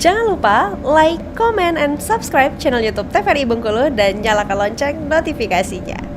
Jangan lupa like, comment, and subscribe channel YouTube TVRI Bengkulu dan nyalakan lonceng notifikasinya.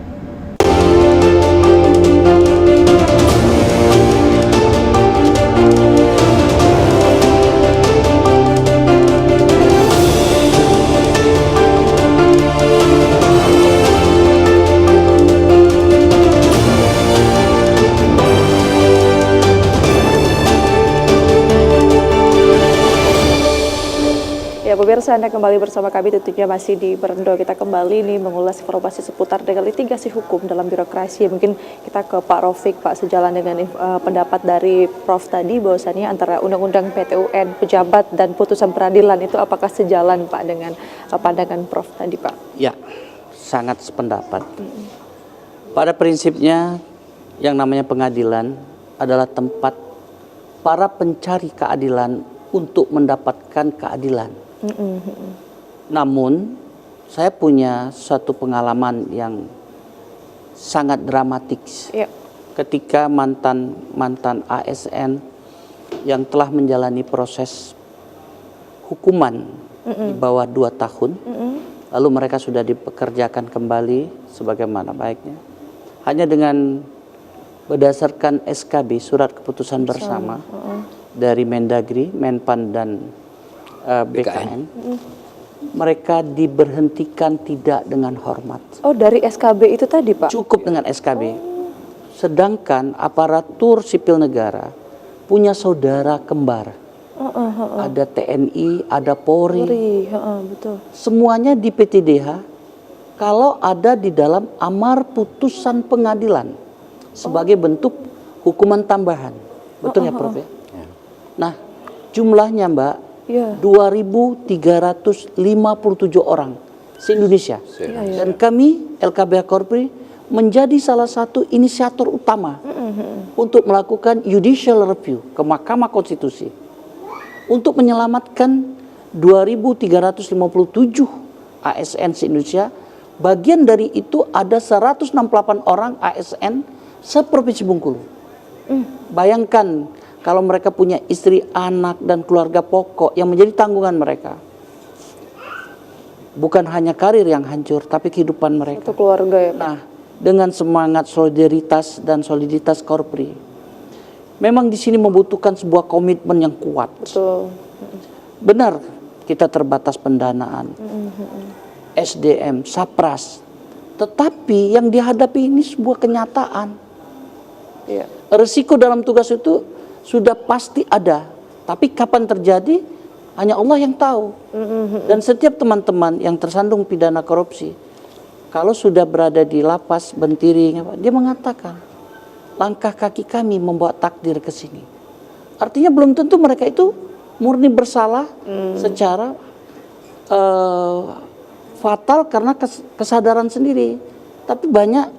Ya, pemirsa, Anda kembali bersama kami tentunya masih di Berendo. Kita kembali nih mengulas informasi seputar dengan litigasi hukum dalam birokrasi. Mungkin kita ke Pak Raufik, Pak, sejalan dengan pendapat dari Prof tadi bahwasannya antara Undang-Undang PTUN, pejabat dan putusan peradilan itu apakah sejalan, Pak, dengan pandangan Prof tadi, Pak? Ya, sangat sependapat. Pada prinsipnya yang namanya pengadilan adalah tempat para pencari keadilan untuk mendapatkan keadilan. Namun saya punya suatu pengalaman yang sangat dramatik ketika mantan ASN yang telah menjalani proses hukuman di bawah 2 tahun, lalu mereka sudah dipekerjakan kembali sebagaimana baiknya, hanya dengan berdasarkan SKB, surat keputusan bersama dari Mendagri, Menpan dan BKN, mereka diberhentikan tidak dengan hormat. Oh, dari SKB itu tadi, Pak? Cukup dengan SKB. Sedangkan aparatur sipil negara punya saudara kembar. Ada TNI, ada Polri. Betul. Semuanya di PTDH kalau ada di dalam amar putusan pengadilan sebagai bentuk hukuman tambahan. Betul ya, Prof? Nah, jumlahnya, Mbak, 2.357 orang se-Indonesia. Dan kami LKBH Korpri menjadi salah satu inisiator utama untuk melakukan judicial review ke Mahkamah Konstitusi untuk menyelamatkan 2.357 ASN se-Indonesia. Bagian dari itu ada 168 orang ASN seprovinsi Bengkulu. Bayangkan kalau mereka punya istri, anak, dan keluarga pokok yang menjadi tanggungan mereka. Bukan hanya karir yang hancur, tapi kehidupan mereka. Satu keluarga ya, Pak? Nah, dengan semangat solidaritas dan soliditas Korpri, memang di sini membutuhkan sebuah komitmen yang kuat. Betul. Benar, kita terbatas pendanaan, SDM, Sapras. Tetapi yang dihadapi ini sebuah kenyataan. Resiko dalam tugas itu sudah pasti ada, tapi kapan terjadi hanya Allah yang tahu. Dan setiap teman-teman yang tersandung pidana korupsi, kalau sudah berada di lapas Bentiring, dia mengatakan langkah kaki kami membawa takdir ke sini. Artinya belum tentu mereka itu murni bersalah secara fatal karena kesadaran sendiri, tapi banyak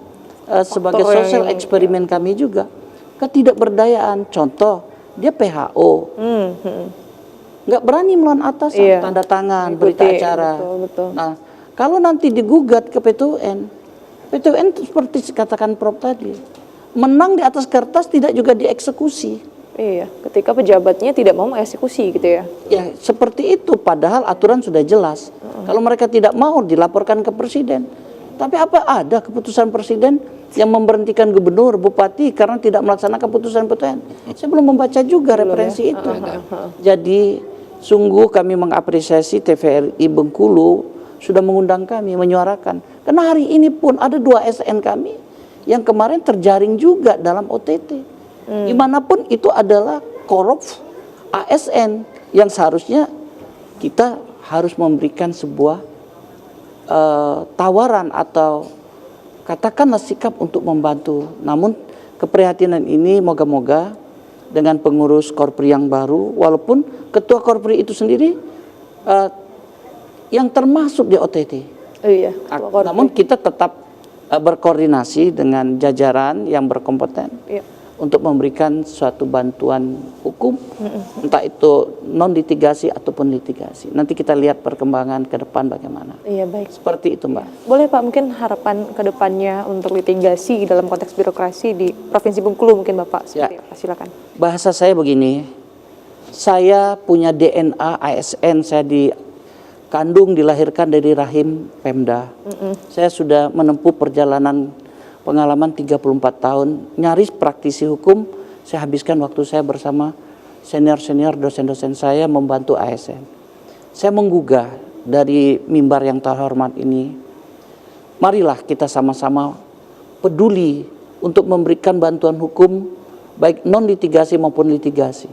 sebagai sosial eksperimen kami juga ketidakberdayaan. Contoh, dia PHO, nggak berani melawan atasan, tanda tangan, berita acara. Betul. Nah, kalau nanti digugat ke PTUN seperti katakan Prof tadi, menang di atas kertas tidak juga dieksekusi. Iya, ketika pejabatnya tidak mau mengeksekusi gitu ya. Ya, seperti itu, padahal aturan sudah jelas. Kalau mereka tidak mau, dilaporkan ke presiden. Tapi apa ada keputusan presiden yang memberhentikan gubernur, bupati karena tidak melaksanakan putusan PTUN? Saya belum membaca juga referensi itu. Jadi sungguh kami mengapresiasi TVRI Bengkulu sudah mengundang kami, menyuarakan. Karena hari ini pun ada 2 SN kami yang kemarin terjaring juga dalam OTT. Dimanapun itu adalah korup ASN yang seharusnya kita harus memberikan sebuah tawaran atau katakanlah sikap untuk membantu. Namun keprihatinan ini moga-moga dengan pengurus Korpri yang baru, walaupun ketua Korpri itu sendiri yang termasuk di OTT. Namun kita tetap berkoordinasi dengan jajaran yang berkompeten untuk memberikan suatu bantuan hukum, entah itu non litigasi ataupun litigasi. Nanti kita lihat perkembangan ke depan bagaimana. Iya, baik. Seperti itu, Mbak. Boleh, Pak, mungkin harapan ke depannya untuk litigasi dalam konteks birokrasi di Provinsi Bengkulu mungkin Bapak seperti apa? Silakan. Bahasa saya begini, saya punya DNA ASN, saya dikandung, dilahirkan dari rahim Pemda. Saya sudah menempuh perjalanan pengalaman 34 tahun, nyaris praktisi hukum. Saya habiskan waktu saya bersama senior-senior dosen-dosen saya membantu ASN. Saya menggugah dari mimbar yang terhormat ini, marilah kita sama-sama peduli untuk memberikan bantuan hukum baik non-litigasi maupun litigasi.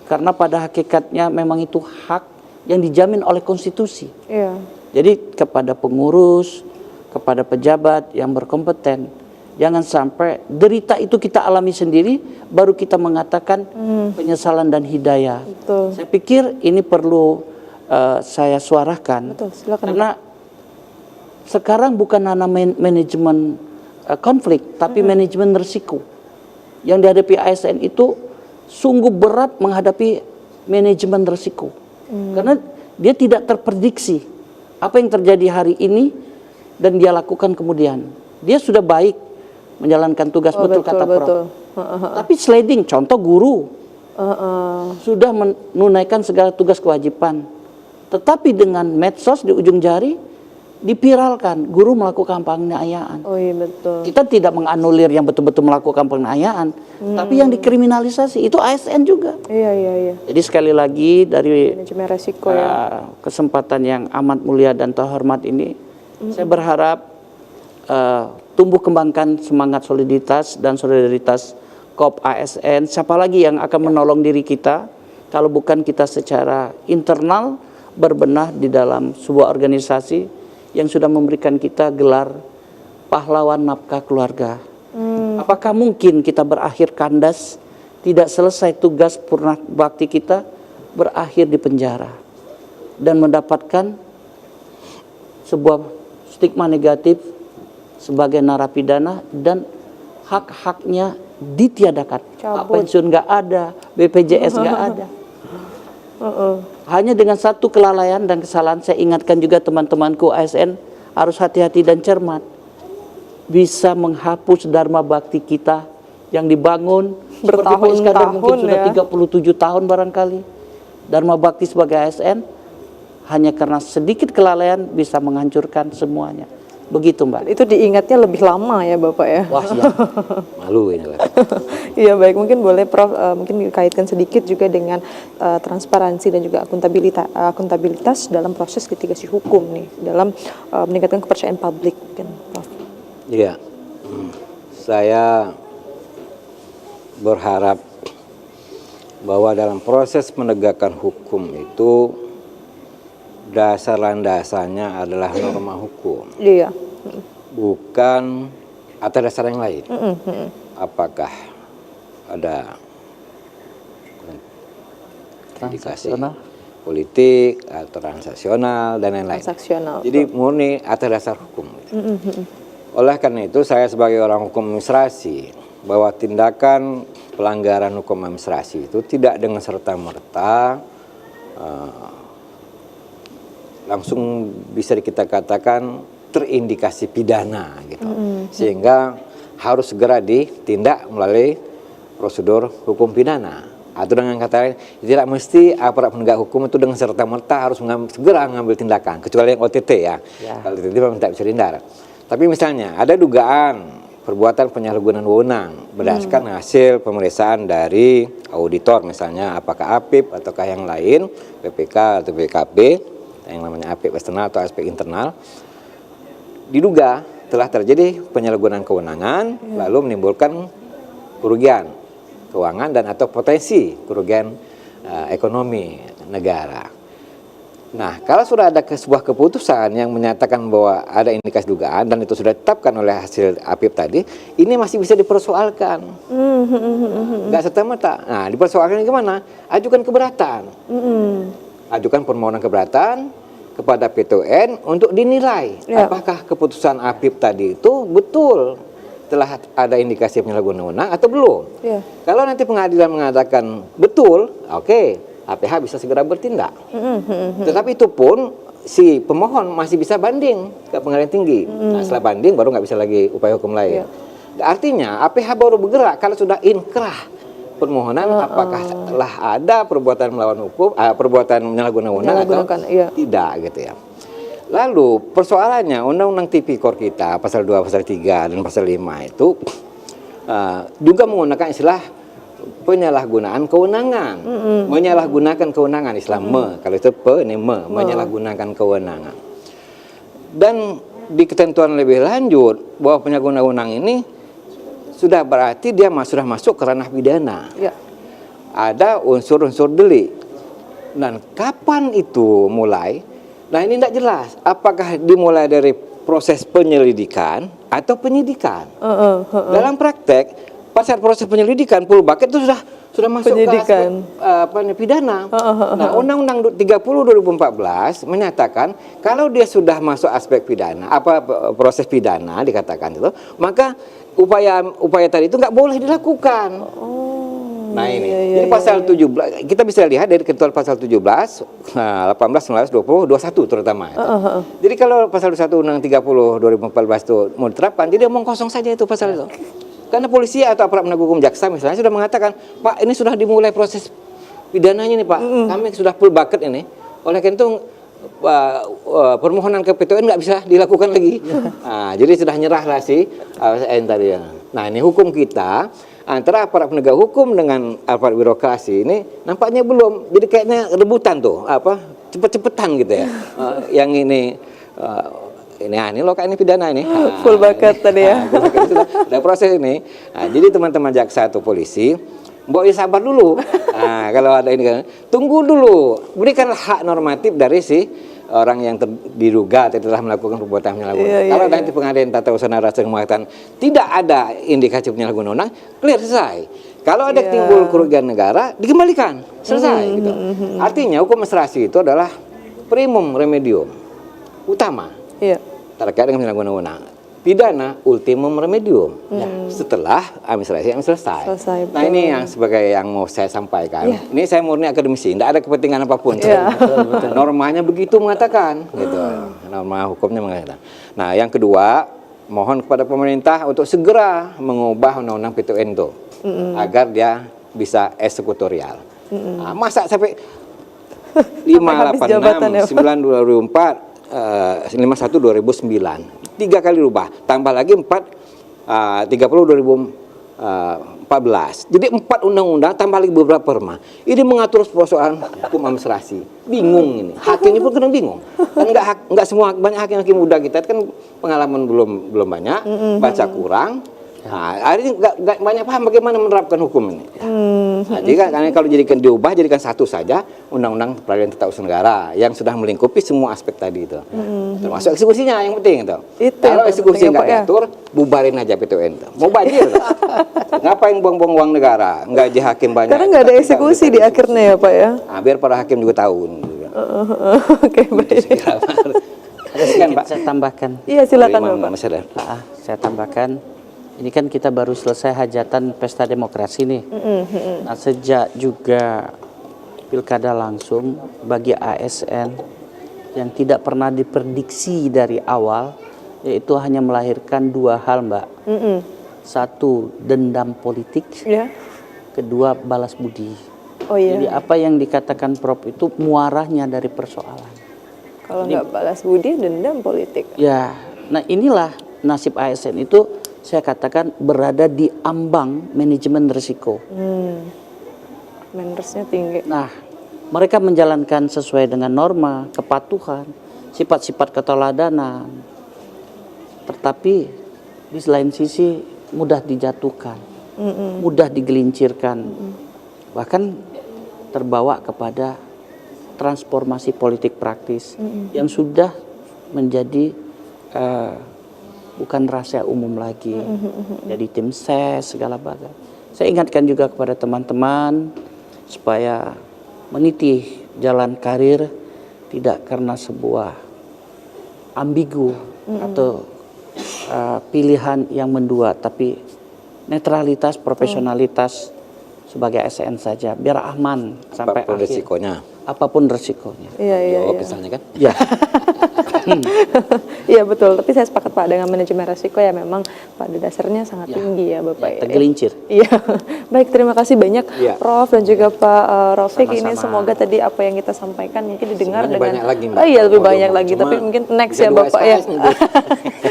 Karena pada hakikatnya memang itu hak yang dijamin oleh konstitusi. Iya. Jadi kepada pengurus, kepada pejabat yang berkompeten, jangan sampai derita itu kita alami sendiri baru kita mengatakan penyesalan dan hidayah. Betul. Saya pikir ini perlu saya suarakan. Betul, silakan. Karena sekarang bukan hanya manajemen konflik, tapi manajemen risiko. Yang dihadapi ASN itu sungguh berat menghadapi manajemen risiko. Karena dia tidak terprediksi apa yang terjadi hari ini dan dia lakukan kemudian. Dia sudah baik menjalankan tugas, betul kata Prof. Tapi sliding, contoh guru sudah menunaikan segala tugas kewajiban. Tetapi dengan medsos di ujung jari dipiralkan guru melakukan penganiayaan. Oh iya betul. Kita tidak menganulir yang betul-betul melakukan penganiayaan, tapi yang dikriminalisasi itu ASN juga. Iya. Jadi sekali lagi dari Manajemen resiko ya. kesempatan yang amat mulia dan terhormat ini, saya berharap tumbuh kembangkan semangat soliditas dan solidaritas KOP ASN. Siapa lagi yang akan menolong diri kita kalau bukan kita secara internal berbenah di dalam sebuah organisasi yang sudah memberikan kita gelar pahlawan nafkah keluarga. Apakah mungkin kita berakhir kandas, tidak selesai tugas purna bakti kita, berakhir di penjara dan mendapatkan sebuah stigma negatif sebagai narapidana dan hak-haknya ditiadakan. Hak pensiun nggak ada, BPJS nggak ada. Hanya dengan satu kelalaian dan kesalahan, saya ingatkan juga teman-temanku ASN harus hati-hati dan cermat. Bisa menghapus dharma bakti kita yang dibangun seperti Pak Iskandar mungkin sudah 37 tahun barangkali. Dharma bakti sebagai ASN hanya karena sedikit kelalaian bisa menghancurkan semuanya. Begitu Mbak. Itu diingatnya lebih lama ya Bapak ya. Wah ya, malu ini lah. Iya baik, mungkin boleh Prof mungkin dikaitkan sedikit juga dengan transparansi dan juga akuntabilitas dalam proses litigasi hukum nih, dalam meningkatkan kepercayaan publik kan Prof. Iya, saya berharap bahwa dalam proses penegakan hukum itu dasar landasannya adalah norma hukum. Iya. Bukan atas dasar yang lain. Apakah ada indikasi politik atau transaksional dan lain-lain. Transaksional. Jadi murni atas dasar hukum. Oleh karena itu saya sebagai orang hukum administrasi bahwa tindakan pelanggaran hukum administrasi itu tidak dengan serta-merta langsung bisa kita katakan terindikasi pidana gitu. Sehingga harus segera ditindak melalui prosedur hukum pidana. Atau dengan kata lain, tidak mesti aparat penegak hukum itu dengan serta-merta harus segera mengambil tindakan, kecuali yang OTT ya. Kalau OTT memang tidak bisa dihindar. Tapi misalnya ada dugaan perbuatan penyalahgunaan wewenang berdasarkan hasil pemeriksaan dari auditor misalnya, apakah APIP ataukah yang lain, PPK atau BKP, yang namanya APIP eksternal atau aspek internal, diduga telah terjadi penyalahgunaan kewenangan lalu menimbulkan kerugian keuangan dan atau potensi kerugian ekonomi negara. Nah, kalau sudah ada sebuah keputusan yang menyatakan bahwa ada indikasi dugaan dan itu sudah ditetapkan oleh hasil APIP tadi, ini masih bisa dipersoalkan. Nggak serta-merta. Nah, dipersoalkan gimana? Ajukan keberatan. Ajukan permohonan keberatan kepada PT UN untuk dinilai apakah keputusan APIP tadi itu betul telah ada indikasi penyalahgunaan wewenang atau belum. Kalau nanti pengadilan mengatakan betul, oke, APH bisa segera bertindak. Tetapi itu pun si pemohon masih bisa banding ke pengadilan tinggi. Nah, setelah banding baru nggak bisa lagi upaya hukum lain. Artinya APH baru bergerak kalau sudah inkrah permohonan apakah telah ada perbuatan melawan hukum, perbuatan menyalahgunakan wewenang atau tidak gitu ya. Lalu persoalannya Undang-Undang Tipikor kita pasal 2, pasal 3 dan pasal 5 itu juga menggunakan istilah penyalahgunaan kewenangan. Menyalahgunakan kewenangan Islam kalau itu menyalahgunakan kewenangan. Dan di ketentuan lebih lanjut bahwa penyalahgunaan wewenang ini sudah berarti dia sudah masuk ke ranah pidana. Ya. Ada unsur-unsur delik. Dan kapan itu mulai? Nah ini tidak jelas. Apakah dimulai dari proses penyelidikan atau penyidikan? Dalam praktek, pada proses penyelidikan, full bucket itu sudah masuk ke aspek pidana. Nah, Undang-Undang 30 2014 menyatakan kalau dia sudah masuk aspek pidana, proses pidana dikatakan itu, maka upaya tadi itu nggak boleh dilakukan. Nah ini, jadi pasal 17 kita bisa lihat dari ketentuan pasal 17, 18, 19, 20, 21 terutama. Jadi kalau pasal 21 Undang 30 2014 itu mau diterapkan, jadi omong kosong saja itu pasal itu. Karena polisi atau aparat penegak hukum jaksa misalnya sudah mengatakan, Pak ini sudah dimulai proses pidananya nih Pak, kami sudah full bucket ini. Oleh karena itu permohonan ke PTN nggak bisa dilakukan lagi. Nah, jadi sudah nyerahlah si ASN tadi. Nah ini hukum kita antara aparat penegak hukum dengan aparat birokrasi ini nampaknya belum, jadi kayaknya rebutan tuh cepet-cepetan gitu ya. Yang ini loh kayak ini pidana ini full bucket tadi ya. Ada proses ini. Nah, jadi teman-teman jaksa atau polisi mbok sabar dulu. Nah, kalau ada ini kan tunggu dulu, berikan hak normatif dari si orang yang diduga telah melakukan perbuatan penyalahgunaan. Kalau nanti pengadilan tata usaha negara mengatakan tidak ada indikasi penyalahgunaan wewenang, clear, selesai. Kalau ada timbul kerugian negara, dikembalikan, selesai. Gitu. Artinya hukum administrasi itu adalah primum remedium utama terkait dengan penyalahgunaan wewenang. Pidana ultimum remedium. Setelah administrasi yang selesai. Nah ini yang sebagai yang mau saya sampaikan. Ini saya murni akademisi, tidak ada kepentingan apapun. Normanya begitu mengatakan, gitu. Norma hukumnya mengatakan. Nah yang kedua, mohon kepada pemerintah untuk segera mengubah undang-undang PTN itu agar dia bisa eksekutorial. Nah, masa sampai 586, 9 2004. 51 2009 3 kali rubah, tambah lagi 30 2014. Jadi 4 undang-undang tambah lagi beberapa perma. Ini mengatur persoalan hukum administrasi. Bingung ini. Hakimnya pun kadang bingung. Kan enggak semua, banyak hakim muda kita kan pengalaman belum banyak, baca kurang. Nah, akhirnya nggak banyak paham bagaimana menerapkan hukum ini. Nah, jadi karena kalau jadikan satu saja undang-undang peradilan tata usaha negara yang sudah melingkupi semua aspek tadi itu, termasuk eksekusinya yang penting itu. Kalau eksekusi nggak diatur, bubarin aja PTN itu. Mau banjir, ngapain buang-buang uang negara, gaji hakim banyak. Karena nggak ada eksekusi di akhirnya ya Pak ya. Nah, biar para hakim juga tahu. Oke, baik. Saya tambahkan. Iya silakan Pak. Saya tambahkan. Ini kan kita baru selesai hajatan pesta demokrasi nih. Nah, sejak juga pilkada langsung bagi ASN yang tidak pernah diprediksi dari awal, yaitu hanya melahirkan 2 hal, Mbak. Satu, dendam politik. Kedua, balas budi. Jadi apa yang dikatakan Prof itu muaranya dari persoalan. Kalau nggak balas budi, dendam politik. Ya, nah inilah nasib ASN itu. Saya katakan berada di ambang manajemen risiko. Mannersnya tinggi. Nah, mereka menjalankan sesuai dengan norma, kepatuhan, sifat-sifat keteladanan. Tetapi di lain sisi mudah dijatuhkan, mudah digelincirkan, bahkan terbawa kepada transformasi politik praktis yang sudah menjadi bukan rahasia umum lagi, jadi tim ses segala macam. Saya ingatkan juga kepada teman-teman supaya meniti jalan karir tidak karena sebuah ambigu atau pilihan yang mendua, tapi netralitas, profesionalitas sebagai ASN saja, biar aman sampai apapun akhir. resikonya. Apapun resikonya. Iya. Misalnya kan? Ya. Iya betul, tapi saya sepakat Pak dengan manajemen resiko ya memang pada dasarnya sangat tinggi ya Bapak ya. Tergelincir. Iya, baik terima kasih banyak Iya. Prof dan juga Pak Rafiq. Ini Sama-sama. semoga tadi apa yang kita sampaikan mungkin didengar Sebenarnya dengan banyak lagi, Mbak. Oh iya lebih Kalau banyak mau, lagi, cuma tapi mungkin next bisa ya 2 Bapak ya. SKS nanti.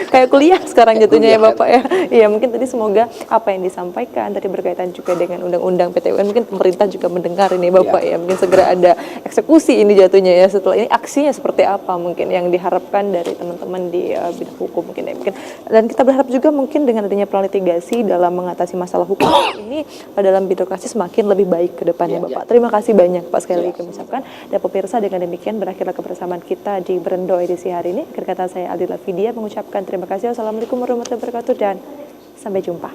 Kayak kuliah sekarang jatuhnya ya Kuliah. Bapak ya. Iya mungkin tadi semoga apa yang disampaikan tadi berkaitan juga dengan undang-undang PTUN mungkin pemerintah juga mendengar ini Bapak ya. Mungkin segera ada eksekusi ini jatuhnya ya setelah ini aksinya seperti apa mungkin yang diharapkan dari teman-teman di bidang hukum mungkin ya mungkin. Dan kita berharap juga mungkin dengan adanya pelan litigasi dalam mengatasi masalah hukum ini dalam birokrasi semakin lebih baik ke depannya Bapak. Terima kasih banyak Pak sekali lagi kami ucapkan. Dan pemirsa dengan demikian berakhirlah kebersamaan kita di Berendo edisi hari ini. Akhir kata saya Aldila Vidya mengucapkan terima kasih. Wassalamualaikum warahmatullahi wabarakatuh dan sampai jumpa.